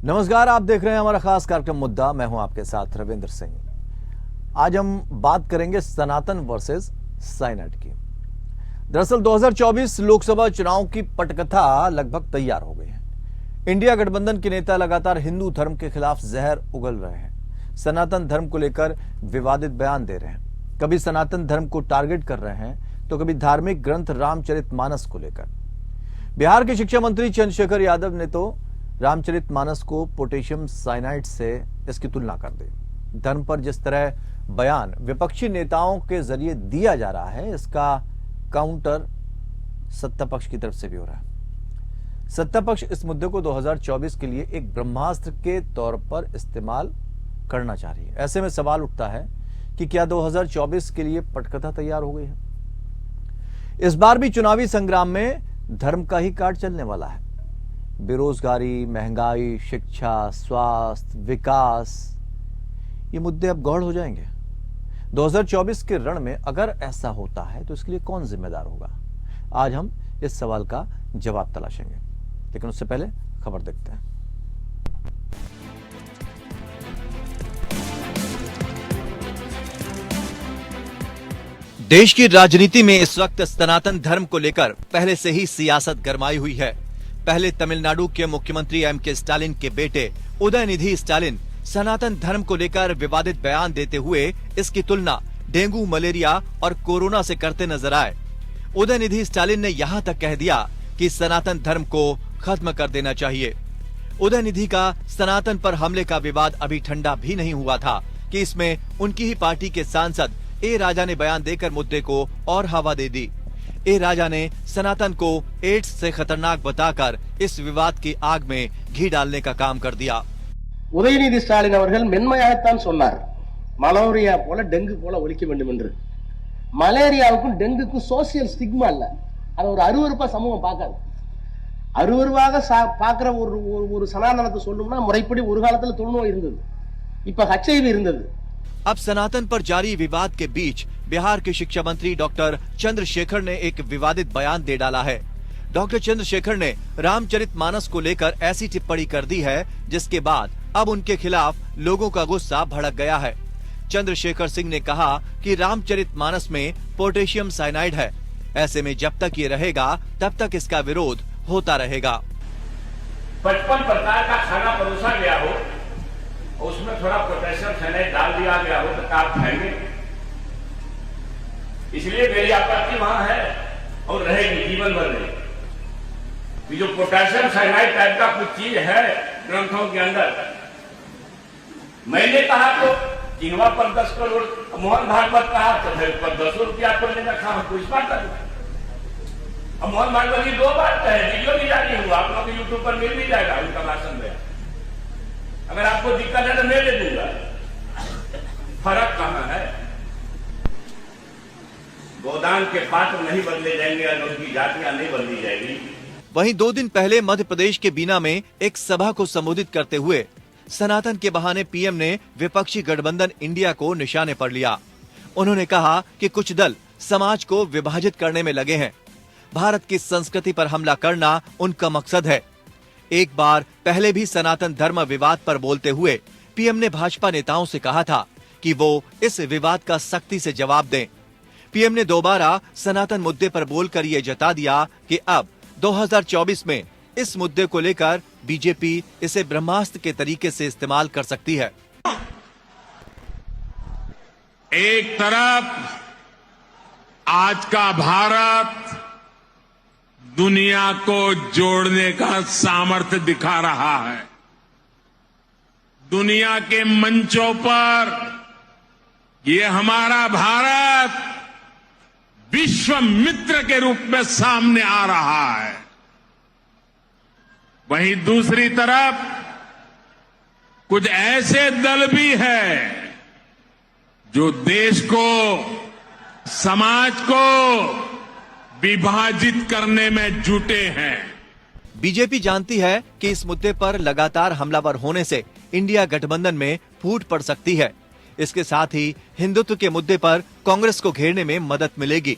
नमस्कार, आप देख रहे हैं हमारा खास कार्यक्रम मुद्दा। मैं हूं आपके साथ रविंद्र सिंह। आज हम बात करेंगे सनातन वर्सेस साइनेट की। दरअसल 2024 लोकसभा चुनाव की पटकथा लगभग तैयार हो गई है। इंडिया गठबंधन के नेता लगातार हिंदू धर्म के खिलाफ जहर उगल रहे हैं। सनातन धर्म को लेकर विवादित बयान दे रहे हैं। कभी सनातन धर्म को टारगेट कर रहे हैं तो कभी धार्मिक ग्रंथ रामचरितमानस को लेकर। बिहार के शिक्षा मंत्री चंद्रशेखर यादव ने तो रामचरितमानस को पोटेशियम साइनाइड से इसकी तुलना कर दी। धर्म पर जिस तरह बयान विपक्षी नेताओं के जरिए दिया जा रहा है, इसका काउंटर सत्ता पक्ष की तरफ से भी हो रहा है। सत्ता पक्ष इस मुद्दे को 2024 के लिए एक ब्रह्मास्त्र के तौर पर इस्तेमाल करना चाह रही है। ऐसे में सवाल उठता है कि क्या 2024 के लिए पटकथा तैयार हो गई है? इस बार भी चुनावी संग्राम में धर्म का ही कार्ड चलने वाला है। बेरोजगारी, महंगाई, शिक्षा, स्वास्थ्य, विकास, ये मुद्दे अब गौड़ हो जाएंगे। 2024 के रण में अगर ऐसा होता है तो इसके लिए कौन जिम्मेदार होगा? आज हम इस सवाल का जवाब तलाशेंगे, लेकिन उससे पहले खबर देखते हैं। देश की राजनीति में इस वक्त सनातन धर्म को लेकर पहले से ही सियासत गरमाई हुई है। पहले तमिलनाडु के मुख्यमंत्री एम.के. स्टालिन के बेटे उदयनिधि स्टालिन सनातन धर्म को लेकर विवादित बयान देते हुए इसकी तुलना डेंगू, मलेरिया और कोरोना से करते नजर आए। उदयनिधि स्टालिन ने यहां तक कह दिया कि सनातन धर्म को खत्म कर देना चाहिए। उदयनिधि का सनातन पर हमले का विवाद अभी ठंडा भी नहीं हुआ था कि इसमें उनकी ही पार्टी के सांसद ए राजा ने बयान देकर मुद्दे को और हवा दे दी। ए राजा ने सनातन को एड्स से खतरनाक बताकर इस विवाद की आग में घी डालने का काम कर दिया। உதயநிதி ஸ்டாலின் அவர்கள் மென்மையாகத்தான் சொன்னார், மலேரியா போல டெங்கு போல ஒழிக்க வேண்டும் என்று. மலேரியாவுக்கும் டெங்குக்கும் சோசியல் ஸ்டிக்மா இல்ல, அது ஒரு அருவருப்பா சமூகம் பார்க்காது. அருவருவாக பார்க்கிற ஒரு சனாதனத்தை சொல்லணும்னா முறைப்படி ஒரு காலத்துல தொழுநோய் இருந்தது, இப்ப HIV இருந்தது। अब सनातन पर जारी विवाद के बीच बिहार के शिक्षा मंत्री डॉक्टर चंद्रशेखर ने एक विवादित बयान दे डाला है। डॉक्टर चंद्रशेखर ने रामचरितमानस को लेकर ऐसी टिप्पणी कर दी है जिसके बाद अब उनके खिलाफ लोगों का गुस्सा भड़क गया है। चंद्रशेखर सिंह ने कहा कि रामचरितमानस में पोटेशियम साइनाइड है। ऐसे में जब तक ये रहेगा तब तक इसका विरोध होता रहेगा। 55 प्रकार का खाना परोसा गया हो, उसमें थोड़ा पोटेशियम साइनाइड डाल दिया गया हो तो आप खाएंगे? इसलिए मेरी आपत्ति वहां है और रहेगी, जीवन भर रहेगी। जो पोटेशियम साइनाइड टाइप का कुछ चीज है ग्रंथों के अंदर, मैंने कहा तो किनवा पर 10 करोड़, मोहन भागवत कहा तो फिर पर 10 रुपया पर लेना खा कुछ बात कर। अब मोहन भागवत की 2 बार है, वीडियो भी जारी हुआ, आप लोग यूट्यूब पर मिल भी जाएगा उनका भाषण में। अगर आपको दिक्कत है तो मैं दे दूंगा। फर्क कहां है? गोदान के पात्र नहीं बदले जाएंगे और उनकी जातियां नहीं बदली जाएगी। वहीं 2 दिन पहले मध्य प्रदेश के बीना में एक सभा को संबोधित करते हुए सनातन के बहाने पीएम ने विपक्षी गठबंधन इंडिया को निशाने पर लिया। उन्होंने कहा कि कुछ दल समाज को विभाजित करने में लगे हैं। भारत की संस्कृति पर हमला करना उनका मकसद है। एक बार पहले भी सनातन धर्म विवाद पर बोलते हुए पीएम ने भाजपा नेताओं से कहा था कि वो इस विवाद का सख्ती से जवाब दें। पीएम ने दोबारा सनातन मुद्दे पर बोलकर ये जता दिया कि अब 2024 में इस मुद्दे को लेकर बीजेपी इसे ब्रह्मास्त्र के तरीके से इस्तेमाल कर सकती है। एक तरफ आज का भारत दुनिया को जोड़ने का सामर्थ्य दिखा रहा है। दुनिया के मंचों पर ये हमारा भारत विश्व मित्र के रूप में सामने आ रहा है। वहीं दूसरी तरफ कुछ ऐसे दल भी हैं जो देश को, समाज को विभाजित करने में जुटे हैं। बीजेपी जानती है कि इस मुद्दे पर लगातार हमलावर होने से इंडिया गठबंधन में फूट पड़ सकती है। इसके साथ ही हिंदुत्व के मुद्दे पर कांग्रेस को घेरने में मदद मिलेगी।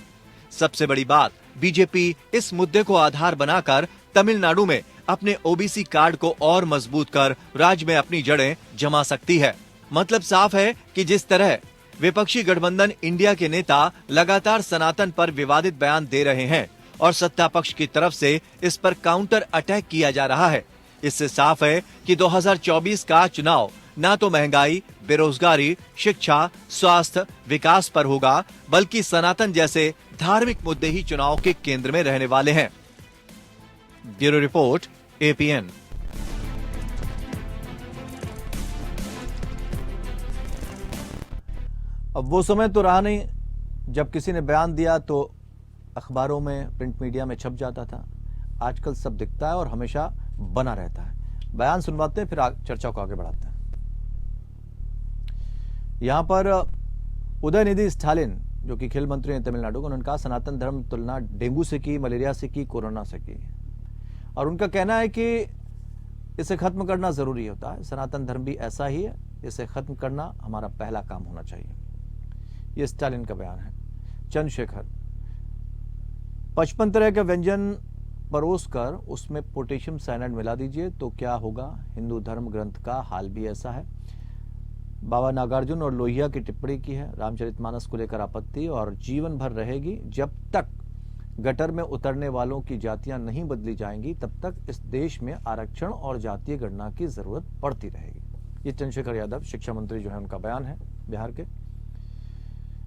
सबसे बड़ी बात, बीजेपी इस मुद्दे को आधार बनाकर तमिलनाडु में अपने ओबीसी कार्ड को और मजबूत कर राज्य में अपनी जड़ें जमा सकती है। मतलब साफ है कि जिस तरह विपक्षी गठबंधन इंडिया के नेता लगातार सनातन पर विवादित बयान दे रहे हैं और सत्ता पक्ष की तरफ से इस पर काउंटर अटैक किया जा रहा है, इससे साफ है कि 2024 का चुनाव ना तो महंगाई, बेरोजगारी, शिक्षा, स्वास्थ्य, विकास पर होगा, बल्कि सनातन जैसे धार्मिक मुद्दे ही चुनाव के केंद्र में रहने वाले हैं। Bureau report, APN. अब वो समय तो रहा नहीं जब किसी ने बयान दिया तो अखबारों में, प्रिंट मीडिया में छप जाता था। आजकल सब दिखता है और हमेशा बना रहता है। बयान सुनवाते हैं, फिर चर्चा को आगे बढ़ाते हैं। यहां पर उदयनिधि स्टालिन, जो कि खेल मंत्री हैं तमिलनाडु के, उन्होंने कहा सनातन धर्म तुलना डेंगू से की, मलेरिया से की, कोरोना से की, और उनका कहना है कि इसे खत्म करना जरूरी होता है। सनातन धर्म भी ऐसा ही है, इसे खत्म करना हमारा पहला काम होना चाहिए। ये स्टालिन का बयान है। चंद्रशेखर, 55 तरह के व्यंजन परोस कर उसमें पोटेशियम साइनाइड मिला दीजिए तो क्या होगा? हिंदू धर्म ग्रंथ का हाल भी ऐसा है। बाबा नागार्जुन और लोहिया की टिप्पणी की है। रामचरितमानस को लेकर आपत्ति और जीवन भर रहेगी। जब तक गटर में उतरने वालों की जातियां नहीं बदली जाएंगी तब तक इस देश में आरक्षण और जातीय गणना की जरूरत पड़ती रहेगी। ये चंद्रशेखर यादव, शिक्षा मंत्री जो है, उनका बयान है बिहार के।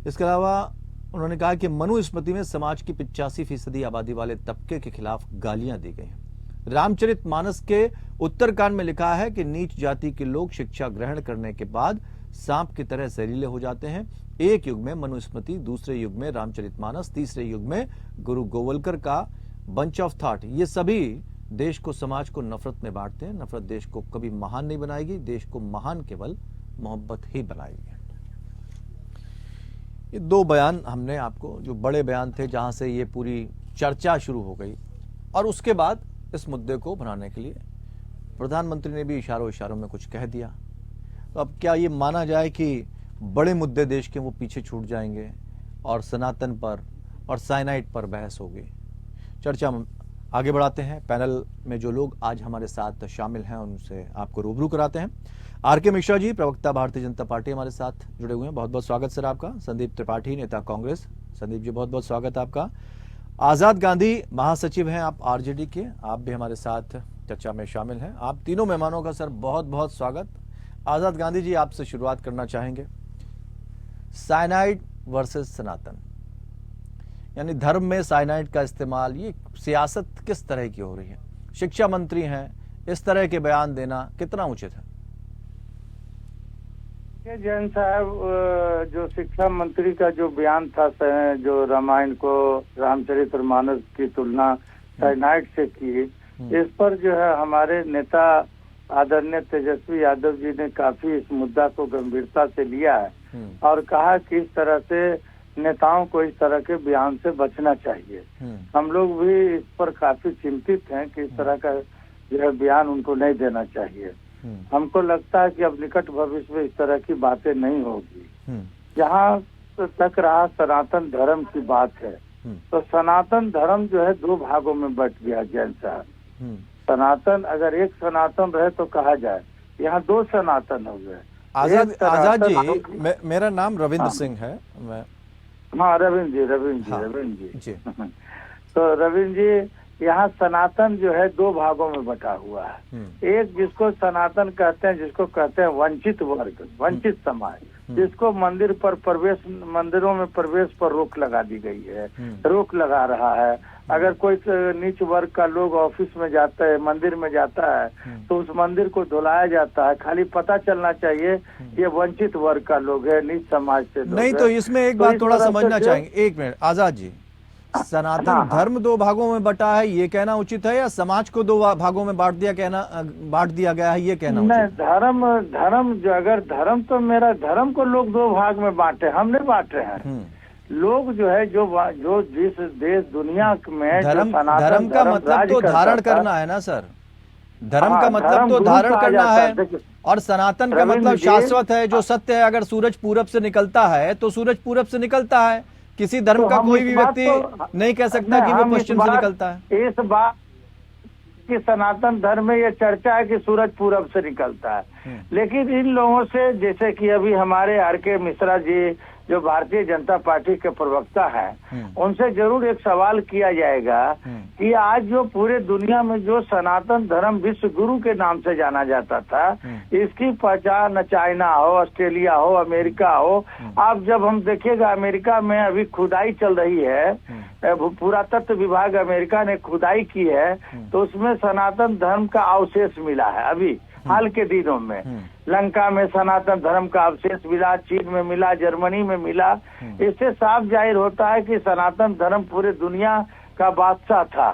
इसके अलावा उन्होंने कहा कि मनुस्मृति में समाज की 85% आबादी वाले तबके के खिलाफ गालियां दी गई हैं। रामचरितमानस के उत्तरकांड में लिखा है कि नीच जाति के लोग शिक्षा ग्रहण करने के बाद सांप की तरह जहरीले हो जाते हैं। एक युग में मनुस्मृति, दूसरे युग में रामचरितमानस, तीसरे युग में गुरु गोवलकर का बंच ऑफ थॉट, ये सभी देश को, समाज को नफरत में बांटते हैं। नफरत देश को कभी महान नहीं बनाएगी, देश को महान केवल मोहब्बत ही बनाएगी। ये दो बयान हमने आपको, जो बड़े बयान थे जहां से ये पूरी चर्चा शुरू हो गई, और उसके बाद इस मुद्दे को बनाने के लिए प्रधानमंत्री ने भी इशारों में कुछ कह दिया। तो अब क्या ये माना जाए कि बड़े मुद्दे देश के वो पीछे छूट जाएंगे और सनातन पर और साइनाइड पर बहस होगी? चर्चा आगे बढ़ाते हैं। पैनल में जो लोग आज हमारे साथ शामिल हैं उनसे आपको रूबरू कराते हैं। आरके मिश्रा जी, प्रवक्ता भारतीय जनता पार्टी, हमारे साथ जुड़े हुए हैं। बहुत बहुत स्वागत सर आपका। संदीप त्रिपाठी, नेता कांग्रेस। संदीप जी, बहुत बहुत स्वागत आपका। आजाद गांधी, महासचिव हैं आप आरजेडी के, आप भी हमारे साथ चर्चा में शामिल हैं। आप तीनों मेहमानों का सर बहुत बहुत स्वागत। आजाद गांधी जी, आपसे शुरुआत करना चाहेंगे। साइनाइड वर्सेस सनातन, यानी धर्म में साइनाइड का इस्तेमाल, ये सियासत किस तरह की हो रही है? शिक्षा मंत्री हैं, इस तरह के बयान देना कितना उचित है? जैन साहब, जो शिक्षा मंत्री का जो बयान था, जो रामायण को रामचरितमानस की तुलना साइनाइड से की, इस पर जो है हमारे नेता आदरणीय तेजस्वी यादव जी ने काफी इस मुद्दा को गंभीरता से लिया है और कहा कि इस तरह से नेताओं को इस तरह के बयान से बचना चाहिए। हम लोग भी इस पर काफी चिंतित हैं कि इस तरह का जो है बयान उनको नहीं देना चाहिए। हमको लगता है कि अब निकट भविष्य में इस तरह की बातें नहीं होगी। जहाँ तक रहा सनातन धर्म की बात है, तो सनातन धर्म जो है दो भागों में बट गया जैन साहब। सनातन, अगर एक सनातन रहे तो कहा जाए, यहाँ दो सनातन हो गए। आजाद जी, मेरा नाम रविंद्र सिंह है। मैं रविंद्र जी। तो रविंद्र जी, यहाँ सनातन जो है दो भागों में बटा हुआ है। एक जिसको सनातन कहते हैं, जिसको कहते हैं वंचित वर्ग, वंचित समाज, जिसको मंदिरों में प्रवेश पर रोक लगा दी गई है, रोक लगा रहा है। अगर कोई नीच वर्ग का लोग ऑफिस में जाता है, मंदिर में जाता है, तो उस मंदिर को धुलाया जाता है। खाली पता चलना चाहिए ये वंचित वर्ग का लोग है, नीच समाज से लोग नहीं। तो इसमें एक बात थोड़ा समझना चाहेंगे। एक मिनट आजाद जी, सनातन धर्म दो भागों में बटा है, ये कहना उचित है, या समाज को दो भागों में बांट दिया गया है, ये कहना उचित है? धर्म अगर धर्म, तो मेरा धर्म को लोग दो भाग में बांटे, हमने बांटे हैं। लोग जो है जो जिस देश दुनिया में धर्म का मतलब तो धारण करना है ना सर। धर्म का मतलब तो धारण करना है, और सनातन का मतलब शाश्वत है, जो सत्य है। अगर सूरज पूरब से निकलता है तो सूरज पूरब से निकलता है, किसी धर्म तो का हम कोई इस भी बात व्यक्ति नहीं कह सकता कि वो हम इस पश्चिम से बात- निकलता है। इस बात कि सनातन धर्म में ये चर्चा है कि सूरज पूरब से निकलता है, लेकिन इन लोगों से, जैसे कि अभी हमारे आर.के. मिश्रा जी जो भारतीय जनता पार्टी के प्रवक्ता हैं, उनसे जरूर एक सवाल किया जाएगा कि आज जो पूरे दुनिया में जो सनातन धर्म विश्व गुरु के नाम से जाना जाता था, इसकी पहचान चाइना हो, ऑस्ट्रेलिया हो, अमेरिका हो, अब जब हम देखिएगा अमेरिका में अभी खुदाई चल रही है, पुरातत्व विभाग अमेरिका ने खुदाई की है, तो उसमें सनातन धर्म का अवशेष मिला है। अभी हाल के दिनों में लंका में सनातन धर्म का अवशेष मिला, चीन में मिला, जर्मनी में मिला। इससे साफ जाहिर होता है कि सनातन धर्म पूरे दुनिया का बादशाह था।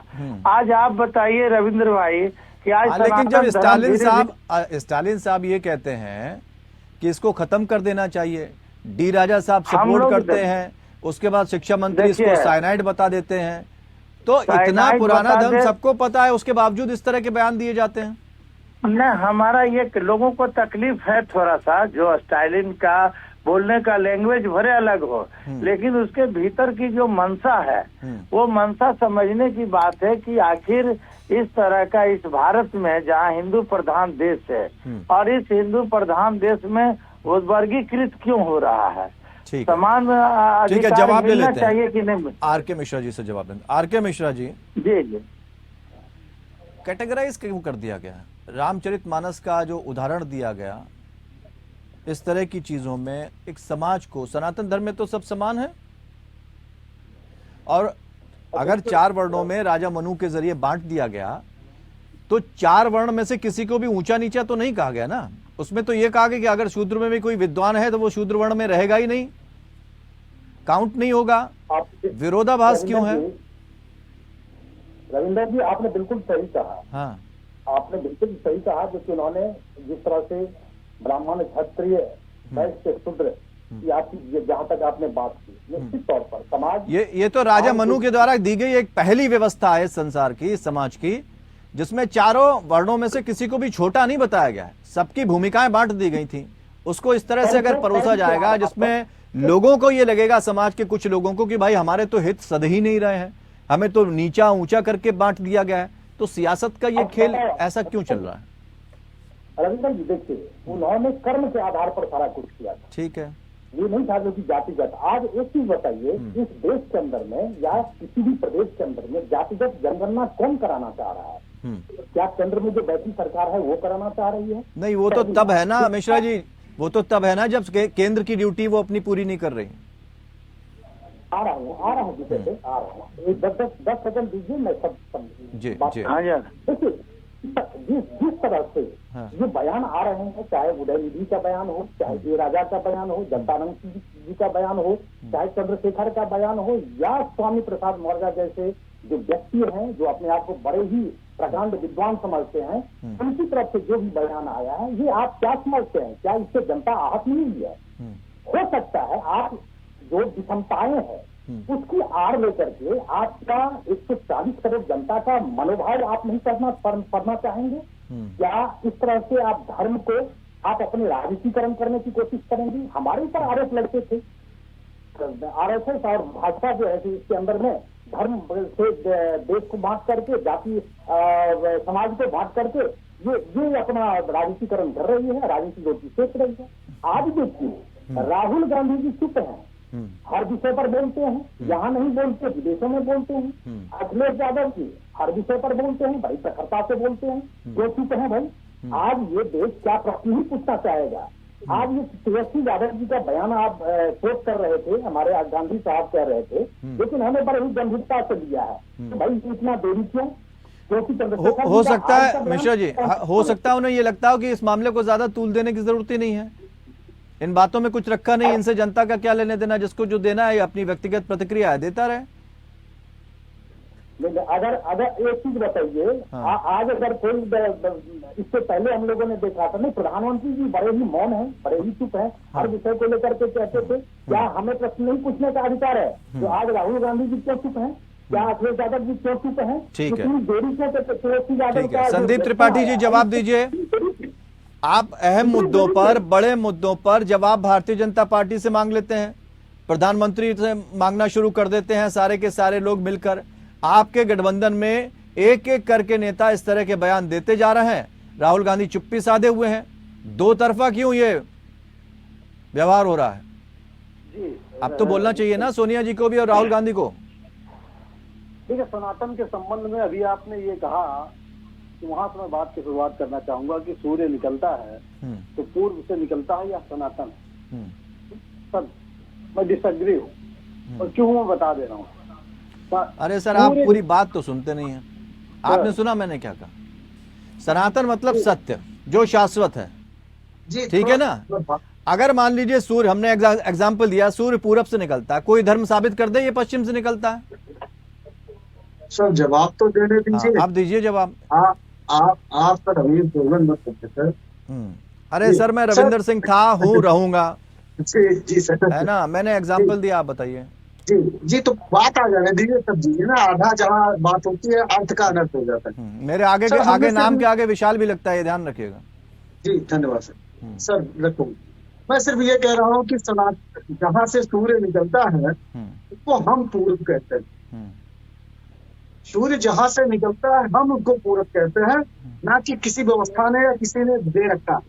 आज आप बताइए रविंद्र भाई कि आज लेकिन जब सनातन धर्म स्टालिन साहब ये कहते हैं कि इसको खत्म कर देना चाहिए, डी राजा साहब हम सपोर्ट लोग करते हैं, उसके बाद शिक्षा मंत्री इसको देखिए, साइनाइड बता देते हैं, तो इतना साइनाइड पुराना बता धर्म दे- सबको पता है, उसके बावजूद इस तरह के बयान दिए जाते हैं। न हमारा ये कि लोगों को तकलीफ है थोड़ा सा, जो स्टालिन का बोलने का लैंग्वेज भले अलग हो, लेकिन उसके भीतर की जो मंशा है, वो मंशा समझने की बात है कि आखिर इस तरह का इस भारत में जहाँ हिंदू प्रधान देश है, और इस हिंदू प्रधान देश में वो वर्गीकृत क्यों हो रहा है। ठीक है, समान ठीक है, अधिकार जवाब ले मिलना लेते हैं। चाहिए कि नहीं। आर.के. मिश्रा जी से जवाब दें। आर.के. मिश्रा जी, जी जी, कैटेगराइज क्यों कर दिया गया? रामचरितमानस का जो उदाहरण दिया गया, इस तरह की चीजों में एक समाज को, सनातन धर्म में तो सब समान है, और अगर 4 वर्णों में राजा मनु के जरिए बांट दिया गया, तो 4 वर्ण में से किसी को भी ऊंचा नीचा तो नहीं कहा गया ना। उसमें तो यह कहा गया कि अगर शूद्र में भी कोई विद्वान है तो वो शूद्र वर्ण में रहेगा ही नहीं, काउंट नहीं होगा। विरोधाभास क्यों है? रविंद्र जी, आपने बिल्कुल सही कहा। हाँ, आपने बिल्कुल सही कहा, जो उन्होंने जिस तरह से ब्राह्मण, क्षत्रिय, वैश्य, शूद्र की आपकी जहाँ तक आपने बात की, निश्चित तौर पर समाज, ये तो राजा मनु के द्वारा दी गई एक पहली व्यवस्था है संसार की, समाज की, जिसमें 4 वर्णों में से किसी को भी छोटा नहीं बताया गया है, सबकी भूमिकाएं बांट दी गई थी। उसको इस तरह से अगर परोसा जाएगा जिसमें लोगों को ये लगेगा, समाज के कुछ लोगों को, कि भाई हमारे तो हित सध ही नहीं रहे हैं, हमें तो नीचा ऊंचा करके बांट दिया गया है, तो सियासत का ये खेल ऐसा क्यों चल रहा है? रविंद्र जी देखिए, उन्होंने कर्म के आधार पर सारा कुछ किया था, ठीक है, ये नहीं था जो कि जातिगत। आज एक चीज बताइए, इस देश के अंदर में या किसी भी प्रदेश के अंदर में जातिगत जनगणना कौन कराना चाह रहा है? क्या केंद्र में जो बैठी सरकार है वो कराना चाह रही है? नहीं, वो तो तब है ना मिश्रा जी, वो तो तब है ना जब केंद्र की ड्यूटी वो अपनी पूरी नहीं कर रही। आ रहा हूँ विषय पे आ रहा हूँ। 10 सेकंड दीजिए, मैं सब जी, बात जी। हाँ जी, देखिए, जिस तरह से हाँ। ये बयान आ रहे हैं, चाहे उदयनिधि का बयान हो, चाहे ए राजा का बयान हो, जनतानंद जी का बयान हो, चाहे चंद्रशेखर का बयान हो, या स्वामी प्रसाद मौर्य जैसे जो व्यक्ति हैं, जो अपने आप को बड़े ही प्रकांड विद्वान समझते हैं, उनकी तरफ से जो भी बयान आया है, ये आप क्या समझते हैं? क्या इससे जनता आहत नहीं हुई है? हो सकता है आप जो विषमताएं हैं उसकी आड़ लेकर के आपका 140 करोड़ जनता का मनोभाव आप नहीं पढ़ना चाहेंगे? क्या इस तरह से आप धर्म को आप अपने राजनीतिकरण करने की कोशिश करेंगे? हमारे ऊपर आरोप लगते थे, आरएसएस और भाजपा जो है इसके अंदर में धर्म से देश को बांट करके, जाति समाज को बांट करके ये अपना राजनीतिकरण कर रही है, राजनीति रोटी सेक रही है। आज देखिए, राहुल गांधी जी चुप हैं, हर विषय पर बोलते हैं, यहाँ नहीं बोलते, विदेशों में बोलते हैं। अखिलेश यादव जी हर विषय पर बोलते हैं, बड़ी प्रखरता से बोलते हैं, जो चुप हैं भाई। आज ये देश क्या प्रश्न ही पूछना चाहेगा? आज ये तेजस्वी यादव जी का बयान आप कोट कर रहे थे, हमारे गांधी साहब कह रहे थे, लेकिन हमें बड़े ही गंभीरता से लिया है। तो भाई इतना देरी क्यों? क्योंकि हो सकता है मिश्रा जी, हो सकता है उन्हें ये लगता हो कि इस मामले को ज्यादा तूल देने की जरूरत ही नहीं है, इन बातों में कुछ रखा नहीं, इनसे जनता का क्या लेने देना, जिसको जो देना है अपनी व्यक्तिगत प्रतिक्रिया है देता रहे। अगर एक चीज बताइए, आज अगर कोई, इससे पहले हम लोगों ने देखा था, नहीं, प्रधानमंत्री जी बड़े ही मौन हैं, बड़े ही चुप हैं, हर विषय को लेकर के कहते थे। क्या हमें प्रश्न नहीं पूछने का अधिकार है? तो आज राहुल गांधी जी क्यों चुप हैं? क्या अखिलेश यादव जी क्यों चुप हैं? ठीक है, इतनी देरी क्यों? तेजस्वी यादव ठीक है। का संदीप त्रिपाठी जी जवाब दीजिए। आप अहम मुद्दों पर, बड़े मुद्दों पर जवाब भारतीय जनता पार्टी से मांग लेते हैं, प्रधानमंत्री से मांगना शुरू कर देते हैं सारे के सारे लोग मिलकर। आपके गठबंधन में एक एक करके नेता इस तरह के बयान देते जा रहे हैं, राहुल गांधी चुप्पी साधे हुए हैं। दो तरफा क्यों ये व्यवहार हो रहा है? जी, अब तो बोलना चाहिए ना सोनिया जी को भी और राहुल गांधी को। देखिए, सनातन के संबंध में अभी आपने ये कहा कि वहां से मैं बात की शुरुआत करना चाहूंगा कि सूर्य निकलता है तो पूर्व से निकलता है या सनातन है? सर, मैं डिसएग्री हूँ और क्यों मैं बता दे रहा हूँ। अरे सर, आप पूरी बात तो सुनते नहीं हैं। आपने सुना मैंने क्या कहा? सनातन मतलब सत्य, जो शाश्वत है, ठीक है ना। अगर मान लीजिए सूर्य, हमने एग्जाम्पल दिया, सूर्य पूरब से निकलता है, कोई धर्म साबित कर दे ये पश्चिम से निकलता है। सर जवाब तो देने दीजिए। आप दीजिए जवाब। आप सर अमीर भोजन मत करते सर। अरे सर, मैं रविंदर सिंह था, हूँ, रहूंगा। जी सर, है ना, मैंने एग्जाम्पल दिया, आप बताइए। जी तो बात आ जाने दीजिए तब दीजिए ना। आधा जहाँ बात होती है अर्थ का अनर्थ हो जाता है। मेरे आगे नाम के आगे विशाल भी लगता है, ये ध्यान रखिएगा। जी धन्यवाद सर। सर रखो, मैं सिर्फ ये कह रहा हूँ कि सनातन जहाँ से सूर्य निकलता है उसको हम पूर्व कहते हैं। सूर्य जहाँ से निकलता है हम उसको पूरब कहते हैं, ना कि किसी व्यवस्था ने या किसी ने दे रखा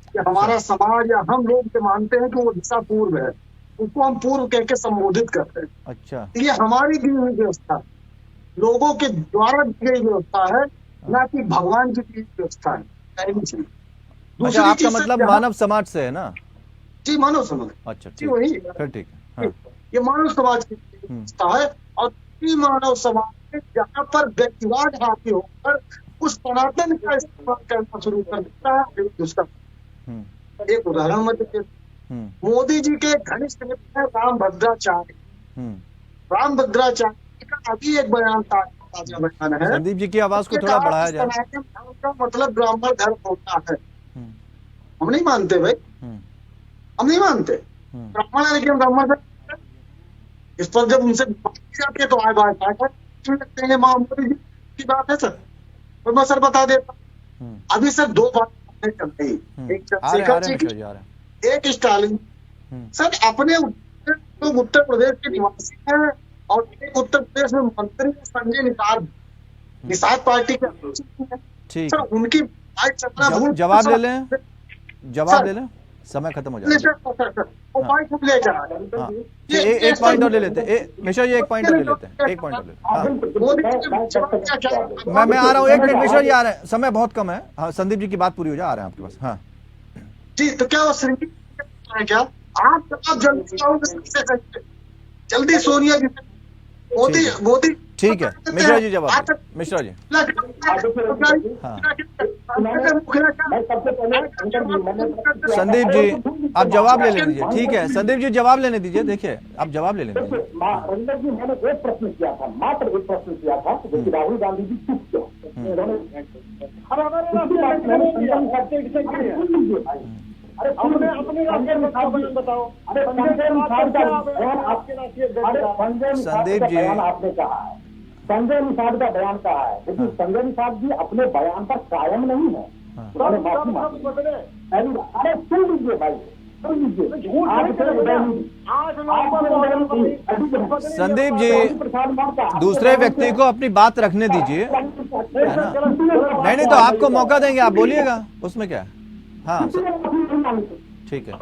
कि हमारा समाज या हम लोग जो मानते हैं कि वो दिशा पूर्व है, उसको हम पूर्व कह के संबोधित करते हैं। अच्छा, ये हमारी दी हुई व्यवस्था, लोगों के द्वारा दी गई व्यवस्था है, ना कि भगवान की दी व्यवस्था है। अच्छा, आपका मतलब मानव समाज से है ना? जी मानव समाज। अच्छा जी वही, फिर ठीक है। ये मानव समाज की व्यवस्था है। और मानव समाज जहाँ पर व्यक्तिवाद हावी होकर उस सनातन का इस्तेमाल करना शुरू कर देता है उसका एक उदाहरण मत। मोदी जी के घनिष्ठ मित्र है रामभद्राचार्य। रामभद्राचार्य का अभी एक बयान ताजा बयान है। संदीप जी की आवाज को थोड़ा बढ़ाया जाए। सनातन धर्म का मतलब ब्राह्मण धर्म होता है। हम नहीं मानते भाई, हम नहीं मानते। ब्राह्मण है लेकिन ब्राह्मण धर्म, इस पर जब उनसे बात की जाती है तो आए बात लगते हैं। मोदी जी की बात है सर, तो मैं सर बता देता हूँ। अभी सर दो बातें चल रही, एक चंद्रशेखर जी की, एक स्टालिन। सर अपने उत्तर प्रदेश के निवासी हैं और एक उत्तर प्रदेश में मंत्री संजय निषाद पार्टी के। सर उनकी जवाब ले लें, जवाब ले लें, समय खत्म हो जाएगा। एक पॉइंट और ले लेते हैं मिश्रा जी, एक पॉइंट और ले लेते हैं, एक पॉइंट और लेते हैं। मैं आ रहा हूँ, एक मिनट मिश्रा जी आ रहे हैं, समय बहुत कम है। हाँ, संदीप जी की बात पूरी हो जाए, आ रहे हैं आपके पास। हाँ जी, तो क्या वो श्रृंखला है क्या? आप जल्दी सोनिया जी, मोदी। ठीक है मिश्रा जी, जवाब मिश्रा जी। संदीप जी आप जवाब ले लीजिए। ठीक है संदीप जी, जवाब लेने दीजिए। देखिए आप जवाब ले लेने दीजिए। रविंदर जी, मैंने एक प्रश्न किया था, मात्र एक प्रश्न किया था, जो कि राहुल गांधी जी चुप क्यों? अरे अपने बताओ। अरे संदीप जी, आपने कहा है संजय निषाद का बयान कहा है, लेकिन संजय निषाद जी अपने बयान पर कायम नहीं है। अरे सुन लीजिए भाई, सुन लीजिए। संदीप जी, दूसरे व्यक्ति को अपनी बात रखने दीजिए, है ना? नहीं तो आपको मौका देंगे, आप बोलिएगा, उसमें क्या है। हाँ ठीक है।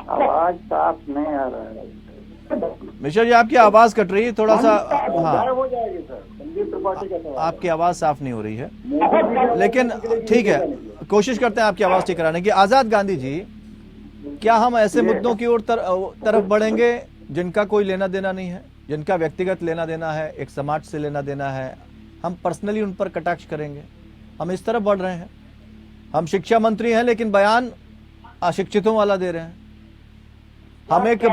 आवाज साफ नहीं आ रहा है मिश्रा जी, आपकी आवाज कट रही है थोड़ा सा। हाँ हो जाएगी सर, संदीप त्रिपाठी का सवाल। आपकी आवाज साफ नहीं हो रही है, लेकिन ठीक है, कोशिश करते हैं आपकी आवाज ठीक कराने की। आजाद गांधी जी, क्या हम ऐसे मुद्दों की ओर तरफ बढ़ेंगे जिनका कोई लेना देना नहीं है, जिनका व्यक्तिगत लेना देना है, एक समाज से लेना देना है, हम पर्सनली उन पर कटाक्ष करेंगे? हम इस तरफ बढ़ रहे हैं। हम शिक्षा मंत्री हैं लेकिन बयान अशिक्षितों वाला दे रहे हैं। हम एक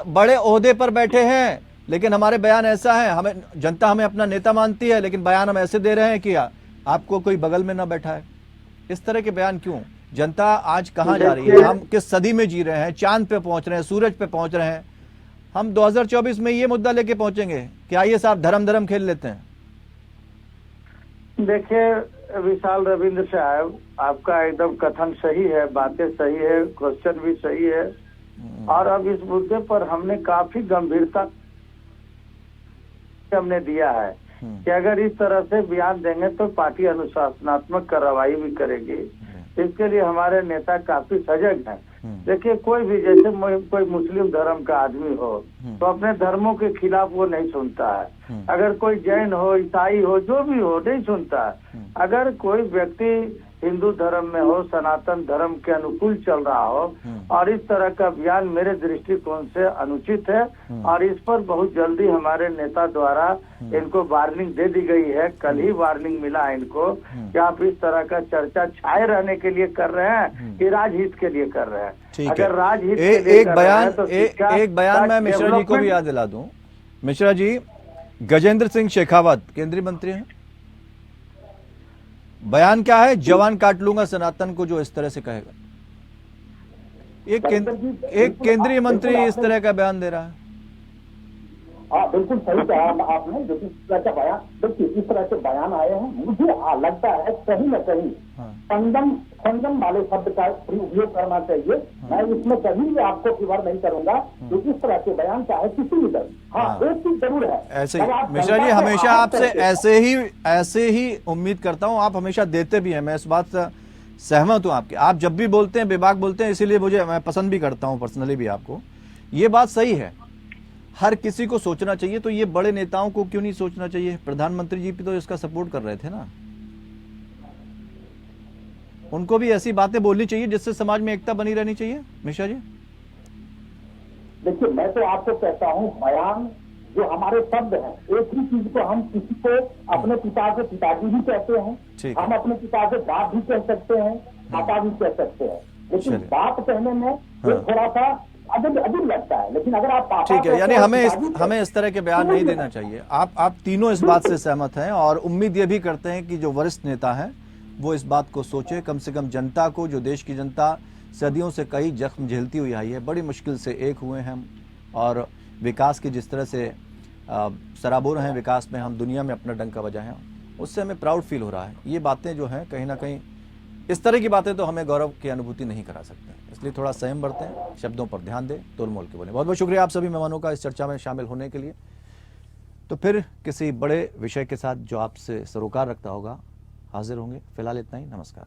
बड़े ओहदे पर बैठे हैं लेकिन हमारे बयान ऐसा है, हमें जनता हमें अपना नेता मानती है लेकिन बयान हम ऐसे दे रहे हैं कि आपको कोई बगल में ना बैठा है। इस तरह के बयान क्यों? जनता आज कहाँ जा रही है? हम किस सदी में जी रहे हैं? चांद पे पहुंच रहे हैं, सूरज पे पहुंच रहे हैं, हम 2024 में ये मुद्दा लेके पहुंचेंगे कि आइए साहब धर्म धर्म खेल लेते हैं। देखिए विशाल रविंद्र साहब, आपका एकदम कथन सही है, बातें सही है, क्वेश्चन भी सही है, और अब इस मुद्दे पर हमने काफी गंभीरता हमने दिया है कि अगर इस तरह से बयान देंगे तो पार्टी अनुशासनात्मक कार्रवाई भी करेगी। इसके लिए हमारे नेता काफी सजग हैं। देखिए कोई भी, जैसे कोई मुस्लिम धर्म का आदमी हो तो अपने धर्मों के खिलाफ वो नहीं सुनता है। अगर कोई जैन हो, ईसाई हो, जो भी हो, नहीं सुनता है। अगर कोई व्यक्ति हिंदू धर्म में हो, सनातन धर्म के अनुकूल चल रहा हो, और इस तरह का बयान मेरे दृष्टिकोण से अनुचित है, और इस पर बहुत जल्दी हमारे नेता द्वारा इनको वार्निंग दे दी गई है। कल ही वार्निंग मिला है इनको कि आप इस तरह का चर्चा छाए रहने के लिए कर रहे हैं कि राजहित के लिए कर रहे हैं। अगर राजहित के लिए कर रहे हैं तो एक बयान मैं मिश्रा जी को भी याद दिला दूं। मिश्रा जी, गजेंद्र सिंह शेखावत केंद्रीय मंत्री हैं, बयान क्या है? जवान काट लूंगा सनातन को, जो इस तरह से कहेगा। एक केंद्रीय मंत्री इस तरह का बयान दे रहा है। हाँ बिल्कुल सही कहा आपने। जो इस तरह का बयान, देखिए इस तरह के बयान आए हैं, मुझे लगता है कहीं न कहीं संगम वाले शब्द का उपयोग करना चाहिए। मैं इसमें कभी भी आपको फेवर नहीं करूंगा जो इस तरह के बयान चाहे किसी भी दल। हाँ एक चीज जरूर है, ऐसे ही मिश्रा जी, हमेशा आपसे ऐसे ही उम्मीद करता हूँ। आप हमेशा देते भी हैं, मैं इस बात से सहमत हूँ आपके। आप जब भी बोलते हैं बेबाक बोलते हैं, इसीलिए मैं पसंद भी करता हूँ पर्सनली भी आपको। ये बात सही है, हर किसी को सोचना चाहिए। तो ये बड़े नेताओं को क्यों नहीं सोचना चाहिए? प्रधानमंत्री जी भी तो इसका सपोर्ट कर रहे थे ना। उनको भी ऐसी बातें बोलनी चाहिए जिससे समाज में एकता बनी रहनी चाहिए। मिश्रा जी देखिए, मैं तो आपको कहता हूँ, बयान जो हमारे शब्द हैं, एक ही चीज को हम किसी को अपने पिता को पिताजी भी कहते हैं, हम अपने पिता को बाप भी कह सकते हैं, पापा भी कह सकते हैं, लेकिन बाप कहने में थोड़ा सा अजीब लगता है। लेकिन अगर आप पापा, ठीक है, यानी हमें इस तरह के बयान नहीं देना चाहिए। आप तीनों इस बात से सहमत हैं, और उम्मीद ये भी करते हैं कि जो वरिष्ठ नेता हैं वो इस बात को सोचे। कम से कम जनता को, जो देश की जनता सदियों से कई जख्म झेलती हुई आई है, बड़ी मुश्किल से एक हुए हैं, और विकास की जिस तरह से सराबोर हैं विकास में, हम दुनिया में अपना डंका बजाए हैं, उससे हमें प्राउड फील हो रहा है। ये बातें जो हैं कहीं ना कहीं, इस तरह की बातें तो हमें गौरव की अनुभूति नहीं करा सकते, इसलिए थोड़ा संयम बरतें, शब्दों पर ध्यान दें, तोलमोल के बोलें। बहुत बहुत शुक्रिया आप सभी मेहमानों का इस चर्चा में शामिल होने के लिए। तो फिर किसी बड़े विषय के साथ जो आपसे सरोकार रखता होगा हाजिर होंगे। फिलहाल इतना ही, नमस्कार।